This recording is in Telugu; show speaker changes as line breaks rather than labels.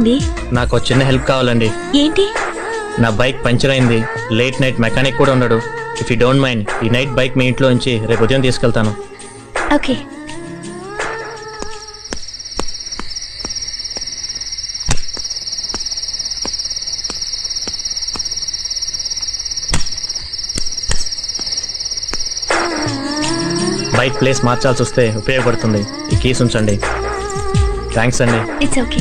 ఏమైంది?
నాకు ఒక చిన్న హెల్ప్ కావాలండి.
ఏంటి?
నా బైక్ పంచర్ అయింది. లేట్ నైట్ మెకానిక్ కూడా ఉన్నాడు. ఇఫ్ యూ డోంట్ మైండ్ ఈ నైట్ బైక్ మీ ఇంట్లో ఉంచి రేపు ఉదయం తీసుకెళ్తాను.
ఓకే.
బైక్ ప్లేస్ మార్చాల్సి వస్తే ఉపయోగపడుతుంది. ఈ కీస్ ఉంచండి. థ్యాంక్స్ అండి.
It's okay.